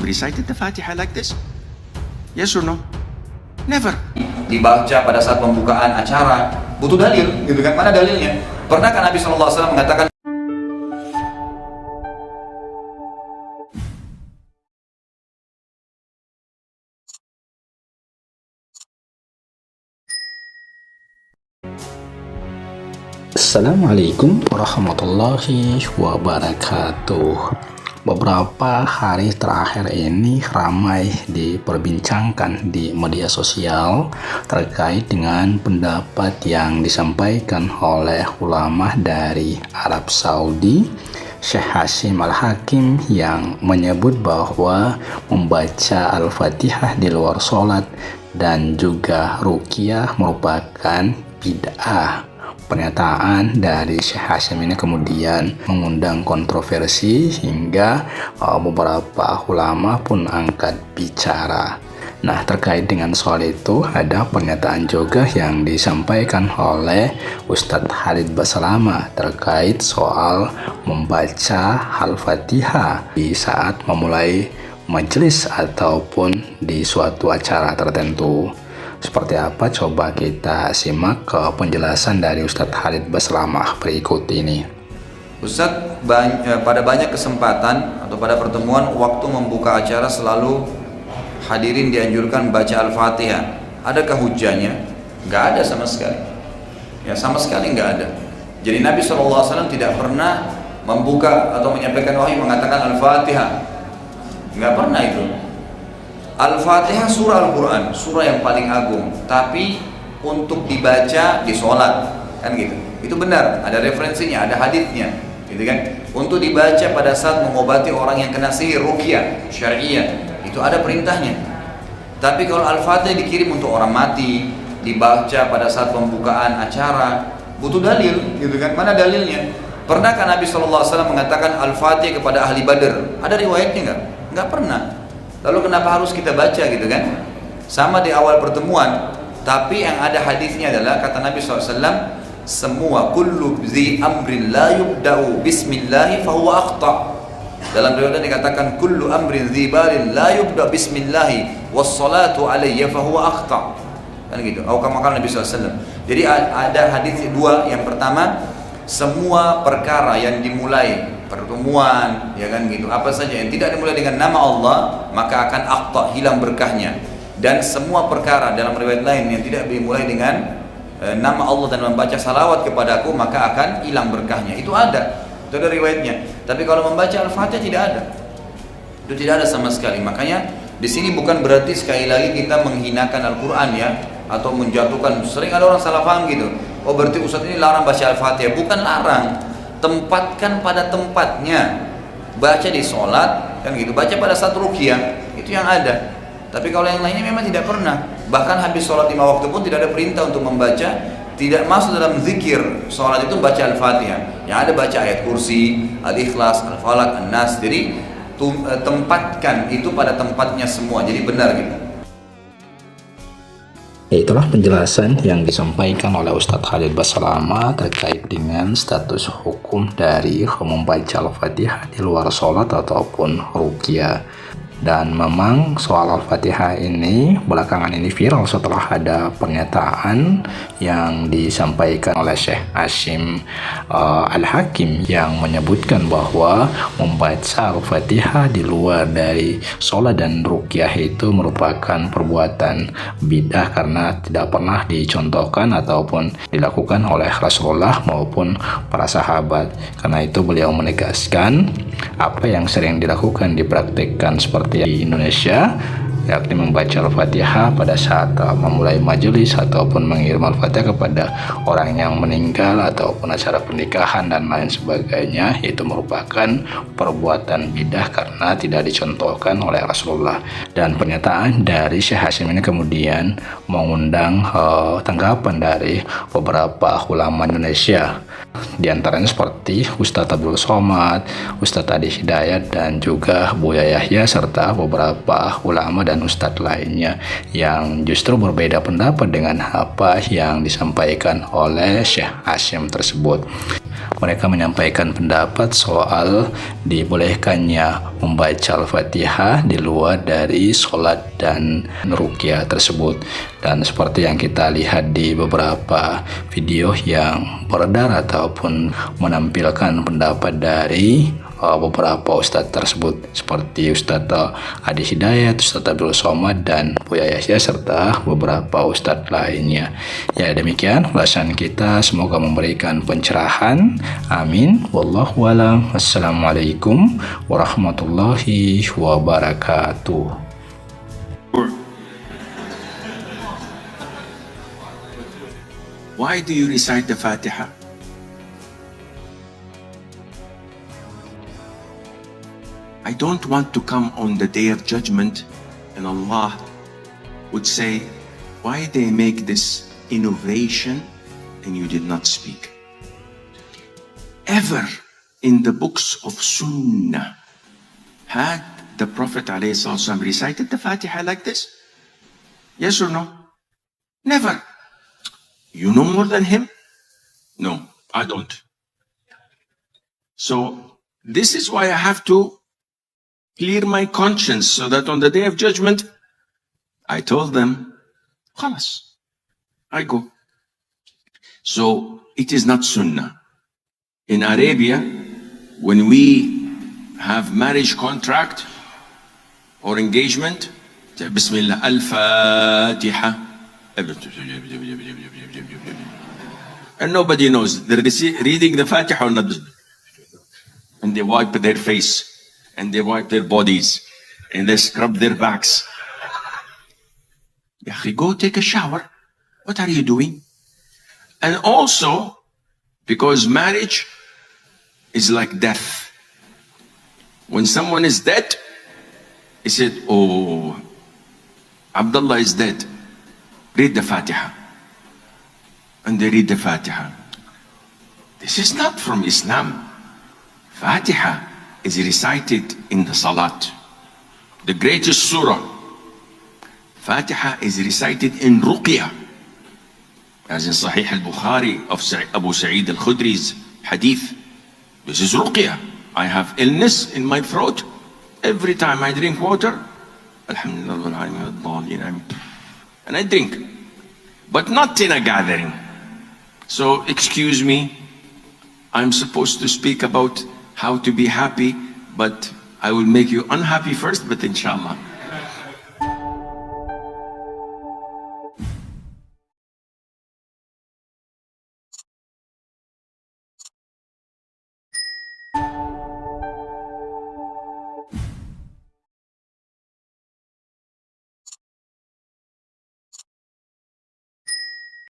recited the Fatiha like this? Yes or no? Never. Dibaca pada saat pembukaan acara, butuh dalil, gitu kan? Mana dalilnya? Pernahkah Nabi SAW mengatakan Assalamualaikum warahmatullahi wabarakatuh. Beberapa hari terakhir ini ramai diperbincangkan di media sosial terkait dengan pendapat yang disampaikan oleh ulama dari Arab Saudi, Syekh Hashim Al-Hakim, yang menyebut bahwa membaca Al-Fatihah di luar sholat dan juga ruqyah merupakan bid'ah. Pernyataan dari Syekh Hashim ini kemudian mengundang kontroversi hingga beberapa ulama pun angkat bicara. Nah, terkait dengan soal itu ada pernyataan juga yang disampaikan oleh Ustadz Khalid Basalamah terkait soal membaca Al-Fatihah di saat memulai majelis ataupun di suatu acara tertentu. Seperti apa? Coba kita simak ke penjelasan dari Ustadz Khalid Basalamah berikut ini. Ustadz pada banyak kesempatan atau pada pertemuan waktu membuka acara selalu hadirin dianjurkan baca Al-Fatihah. Adakah hujahnya? Nggak ada sama sekali. Ya, sama sekali nggak ada. Jadi Nabi SAW tidak pernah membuka atau menyampaikan wahyu mengatakan Al-Fatihah. Nggak pernah itu. Al-Fatihah surah Al-Quran, surah yang paling agung, tapi untuk dibaca di sholat, kan gitu. Itu benar, ada referensinya, ada haditsnya, gitu kan. Untuk dibaca pada saat mengobati orang yang kena sihir, ruqyah syariah, itu ada perintahnya. Tapi kalau Al-Fatihah dikirim untuk orang mati, dibaca pada saat pembukaan acara, butuh dalil, gitu kan. Mana dalilnya? Pernahkah Nabi SAW mengatakan Al-Fatihah kepada ahli Badr? Ada riwayatnya nggak? Nggak pernah. Lalu kenapa harus kita baca, gitu kan? Sama di awal pertemuan, tapi yang ada hadisnya adalah kata Nabi SAW, semua kullu zi amrin la yubda'u bismillahi fahuwa akhta'. Dalam riwayat dikatakan kullu amrin zi balin la yubda' bismillahi wassalatu alayya fahuwa akhta'. Kan gitu. Atau kama Nabi SAW. Jadi ada hadis dua. Yang pertama, semua perkara yang dimulai pertemuan, ya kan gitu, apa saja yang tidak dimulai dengan nama Allah maka akan akhta', hilang berkahnya. Dan semua perkara dalam riwayat lain yang tidak dimulai dengan nama Allah dan membaca salawat kepadaku maka akan hilang berkahnya. Itu ada riwayatnya. Tapi kalau membaca Al-Fatihah tidak ada. Itu tidak ada sama sekali. Makanya di sini bukan berarti sekali lagi kita menghinakan Al-Quran ya, atau menjatuhkan. Sering ada orang salah paham gitu. Oh berarti Ustadz ini larang baca Al-Fatihah. Bukan larang. Tempatkan pada tempatnya, baca di sholat, kan gitu, baca pada saat ruqyah, itu yang ada. Tapi kalau yang lainnya memang tidak pernah. Bahkan habis sholat 5 waktu pun tidak ada perintah untuk membaca. Tidak masuk dalam zikir sholat itu baca Al-Fatihah. Yang ada baca ayat kursi, Al-Ikhlas, Al-Falaq, An-Nas. Jadi tempatkan itu pada tempatnya semua. Jadi benar gitu. Itulah penjelasan yang disampaikan oleh Ustadz Khalid Basalamah terkait dengan status hukum dari membaca Al-Fatihah di luar sholat ataupun ruqyah. Dan memang soal Al-Fatihah ini belakangan ini viral setelah ada pernyataan yang disampaikan oleh Syekh Hashim Al-Hakim yang menyebutkan bahwa membaca Al-Fatihah di luar dari sholat dan ruqyah itu merupakan perbuatan bid'ah karena tidak pernah dicontohkan ataupun dilakukan oleh Rasulullah maupun para sahabat. Karena itu beliau menegaskan apa yang sering dilakukan dipraktikkan seperti di Indonesia, yakni membaca Al-Fatihah pada saat memulai majelis ataupun mengirim Al-Fatihah kepada orang yang meninggal ataupun acara pernikahan dan lain sebagainya, itu merupakan perbuatan bidah karena tidak dicontohkan oleh Rasulullah. Dan pernyataan dari Syekh Hashim ini kemudian mengundang tanggapan dari beberapa ulama Indonesia, di antaranya seperti Ustadz Abdul Somad, Ustadz Adi Hidayat, dan juga Buya Yahya, serta beberapa ulama dan ustadz lainnya yang justru berbeda pendapat dengan apa yang disampaikan oleh Syekh Hashim tersebut. mereka menyampaikan pendapat soal dibolehkannya membaca Al-Fatihah di luar dari sholat dan ruqyah tersebut. Dan seperti yang kita lihat di beberapa video yang beredar ataupun menampilkan pendapat dari beberapa ustadz tersebut, seperti Ustadz Adi Hidayat, Ustadz Abdul Somad, dan Buya Yahya, serta beberapa ustadz lainnya. Ya, demikian ulasan kita, semoga memberikan pencerahan. Amin. Wallahu a'lam. Assalamualaikum warahmatullahi wabarakatuh. Why do you recite the Fatiha? I don't want to come on the day of judgment and Allah would say, why they make this innovation and you did not speak? Ever in the books of Sunnah had the Prophet ﷺ recited the Fatiha like this? Yes or no? Never. You know more than him? No, I don't. So this is why I have to clear my conscience, so that on the day of judgment, I told them, khalas, I go. So it is not sunnah. In Arabia, when we have marriage contract or engagement, Bismillah, Al-Fatiha, and nobody knows they're reading the Fatiha or not. And they wipe their face, and they wipe their bodies, and they scrub their backs. Go take a shower. What are you doing? And also, because marriage is like death. When someone is dead, he said, oh, Abdullah is dead. Read the Fatiha. And they read the Fatiha. This is not from Islam. Fatiha is recited in the Salat, the greatest surah. Fatiha is recited in Ruqyah, as in Sahih al-Bukhari of Abu Sa'id al-Khudri's hadith. This is Ruqyah. I have illness in my throat. Every time I drink water, Alhamdulillah, and I drink, but not in a gathering. So excuse me, I'm supposed to speak about how to be happy, but I will make you unhappy first, but inshallah.